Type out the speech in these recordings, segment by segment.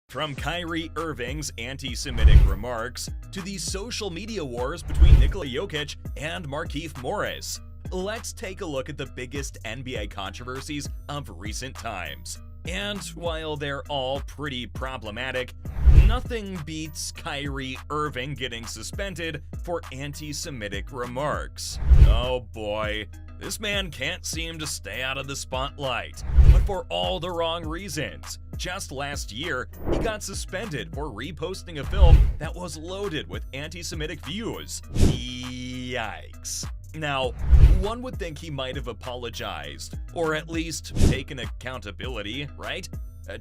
From Kyrie Irving's anti-Semitic remarks to the social media wars between Nikola Jokic and Markieff Morris, let's take a look at the biggest NBA controversies of recent times. And while they're all pretty problematic, nothing beats Kyrie Irving getting suspended for anti-Semitic remarks. Oh boy, this man can't seem to stay out of the spotlight, but for all the wrong reasons. Just last year, he got suspended for reposting a film that was loaded with anti-Semitic views. Yikes. Now, one would think he might have apologized, or at least taken accountability, right?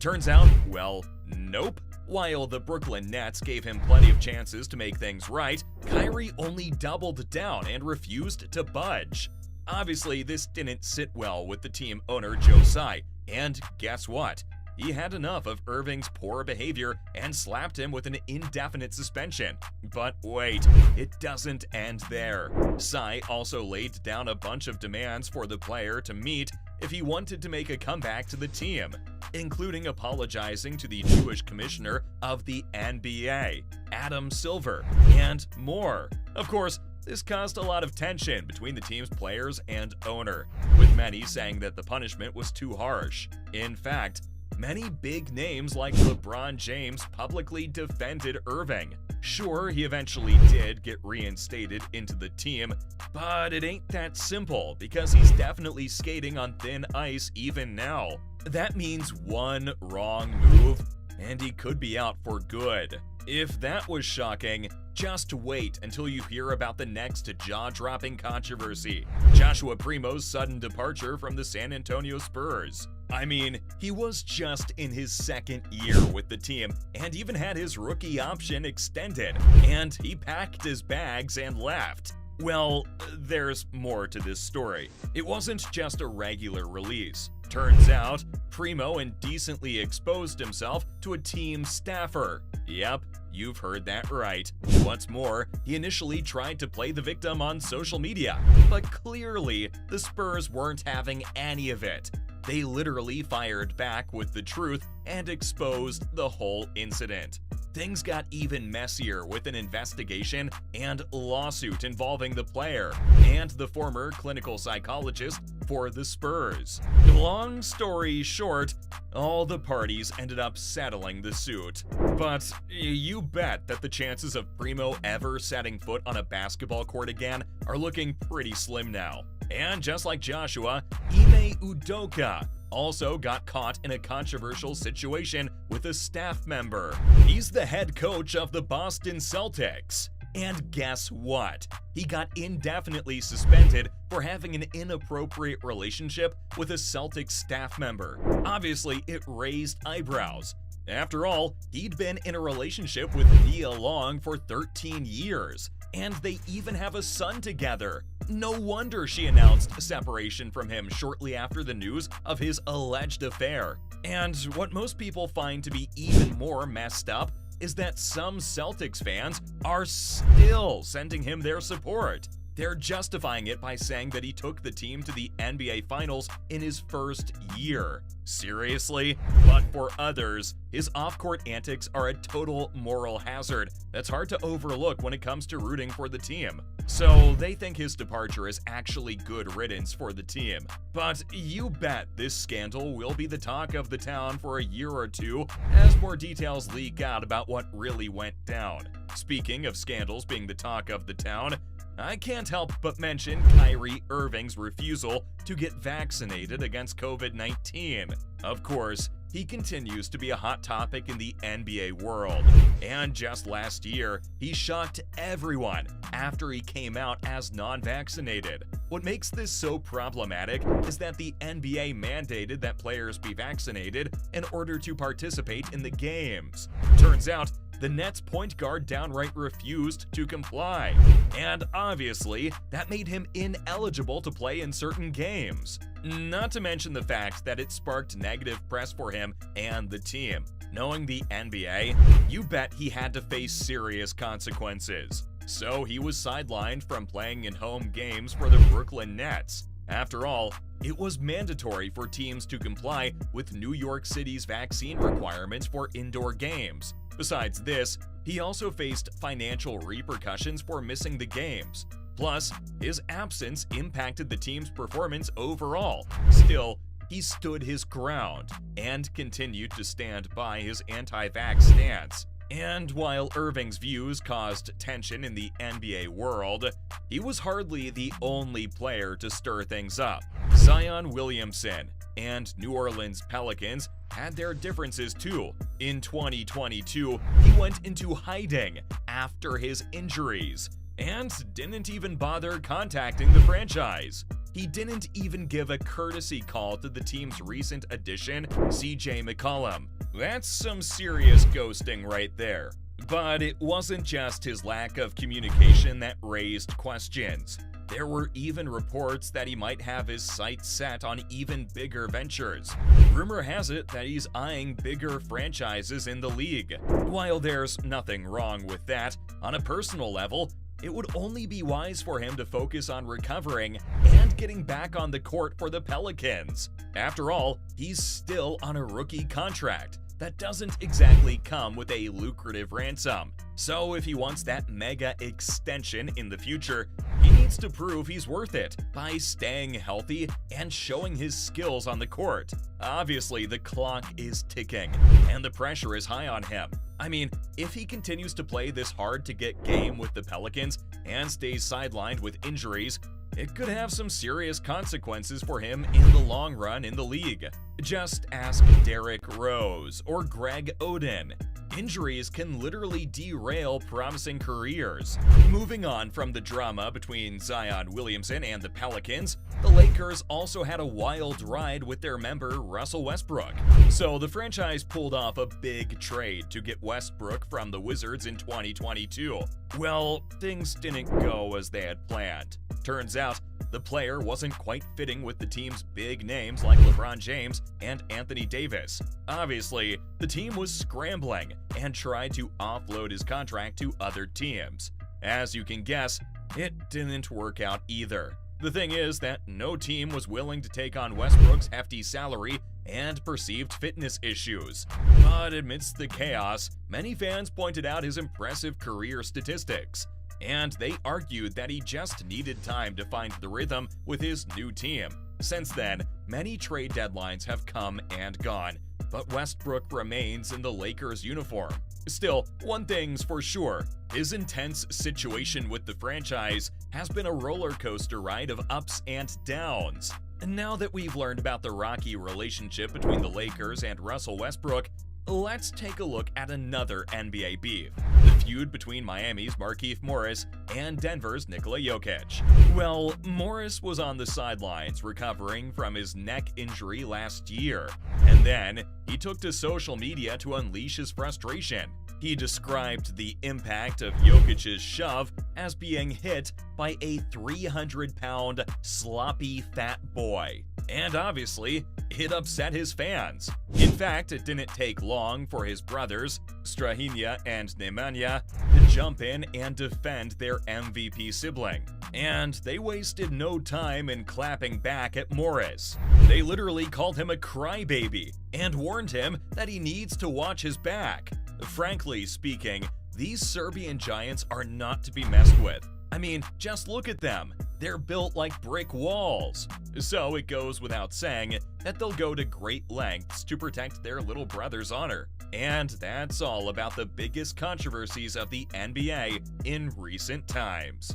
Turns out, well, nope. While the Brooklyn Nets gave him plenty of chances to make things right, Kyrie only doubled down and refused to budge. Obviously, this didn't sit well with the team owner Joe Tsai, and guess what? He had enough of Irving's poor behavior and slapped him with an indefinite suspension. But wait, it doesn't end there. Tsai also laid down a bunch of demands for the player to meet if he wanted to make a comeback to the team, including apologizing to the Jewish commissioner of the NBA, Adam Silver, and more. Of course, this caused a lot of tension between the team's players and owner, with many saying that the punishment was too harsh. In fact, many big names like LeBron James publicly defended Irving. Sure, he eventually did get reinstated into the team, but it ain't that simple because he's definitely skating on thin ice even now. That means one wrong move, and he could be out for good. If that was shocking, just wait until you hear about the next jaw-dropping controversy: Joshua Primo's sudden departure from the San Antonio Spurs. I mean, he was just in his second year with the team and even had his rookie option extended, and he packed his bags and left. Well, there's more to this story. It wasn't just a regular release. Turns out, Primo indecently exposed himself to a team staffer. Yep, you've heard that right. What's more, he initially tried to play the victim on social media, but clearly, the Spurs weren't having any of it. They literally fired back with the truth and exposed the whole incident. Things got even messier with an investigation and lawsuit involving the player and the former clinical psychologist for the Spurs. Long story short, all the parties ended up settling the suit. But you bet that the chances of Primo ever setting foot on a basketball court again are looking pretty slim now. And just like Joshua, Ime Udoka also got caught in a controversial situation with a staff member. He's the head coach of the Boston Celtics. And guess what? He got indefinitely suspended for having an inappropriate relationship with a Celtics staff member. Obviously, it raised eyebrows. After all, he'd been in a relationship with Nia Long for 13 years, and they even have a son together. No wonder she announced separation from him shortly after the news of his alleged affair. And what most people find to be even more messed up is that some Celtics fans are still sending him their support. They're justifying it by saying that he took the team to the NBA Finals in his first year. Seriously? But for others, his off-court antics are a total moral hazard that's hard to overlook when it comes to rooting for the team. So they think his departure is actually good riddance for the team. But you bet this scandal will be the talk of the town for a year or two as more details leak out about what really went down. Speaking of scandals being the talk of the town, I can't help but mention Kyrie Irving's refusal to get vaccinated against COVID-19. Of course, he continues to be a hot topic in the NBA world. And just last year, he shocked everyone after he came out as non-vaccinated. What makes this so problematic is that the NBA mandated that players be vaccinated in order to participate in the games. Turns out, the Nets point guard downright refused to comply, and obviously, that made him ineligible to play in certain games. Not to mention the fact that it sparked negative press for him and the team. Knowing the NBA, you bet he had to face serious consequences. So he was sidelined from playing in home games for the Brooklyn Nets. After all, it was mandatory for teams to comply with New York City's vaccine requirements for indoor games. Besides this, he also faced financial repercussions for missing the games. Plus, his absence impacted the team's performance overall. Still, he stood his ground and continued to stand by his anti-vax stance. And while Irving's views caused tension in the NBA world, he was hardly the only player to stir things up. Zion Williamson and New Orleans Pelicans had their differences too. In 2022, he went into hiding after his injuries and didn't even bother contacting the franchise. He didn't even give a courtesy call to the team's recent addition, CJ McCollum. That's some serious ghosting right there. But it wasn't just his lack of communication that raised questions. There were even reports that he might have his sights set on even bigger ventures. Rumor has it that he's eyeing bigger franchises in the league. While there's nothing wrong with that, on a personal level, it would only be wise for him to focus on recovering and getting back on the court for the Pelicans. After all, he's still on a rookie contract that doesn't exactly come with a lucrative ransom. So if he wants that mega extension in the future, he needs to prove he's worth it by staying healthy and showing his skills on the court. Obviously, the clock is ticking and the pressure is high on him. I mean, if he continues to play this hard-to-get game with the Pelicans and stays sidelined with injuries, it could have some serious consequences for him in the long run in the league. Just ask Derrick Rose or Greg Oden. Injuries can literally derail promising careers. Moving on from the drama between Zion Williamson and the Pelicans, the Lakers also had a wild ride with their member Russell Westbrook. So the franchise pulled off a big trade to get Westbrook from the Wizards in 2022. Well, things didn't go as they had planned. Turns out, the player wasn't quite fitting with the team's big names like LeBron James and Anthony Davis. Obviously, the team was scrambling and tried to offload his contract to other teams. As you can guess, it didn't work out either. The thing is that no team was willing to take on Westbrook's hefty salary and perceived fitness issues. But amidst the chaos, many fans pointed out his impressive career statistics, and they argued that he just needed time to find the rhythm with his new team. Since then, many trade deadlines have come and gone, but Westbrook remains in the Lakers uniform. Still, one thing's for sure, his intense situation with the franchise has been a roller coaster ride of ups and downs. And now that we've learned about the rocky relationship between the Lakers and Russell Westbrook, let's take a look at another NBA beef, the feud between Miami's Markieff Morris and Denver's Nikola Jokic. Well, Morris was on the sidelines recovering from his neck injury last year, and then he took to social media to unleash his frustration. He described the impact of Jokic's shove as being hit by a 300-pound sloppy fat boy. And obviously, it upset his fans. In fact, it didn't take long for his brothers, Strahinja and Nemanja, to jump in and defend their MVP sibling. And they wasted no time in clapping back at Morris. They literally called him a crybaby and warned him that he needs to watch his back. Frankly speaking, these Serbian giants are not to be messed with. I mean, just look at them. They're built like brick walls. So it goes without saying that they'll go to great lengths to protect their little brother's honor. And that's all about the biggest controversies of the NBA in recent times.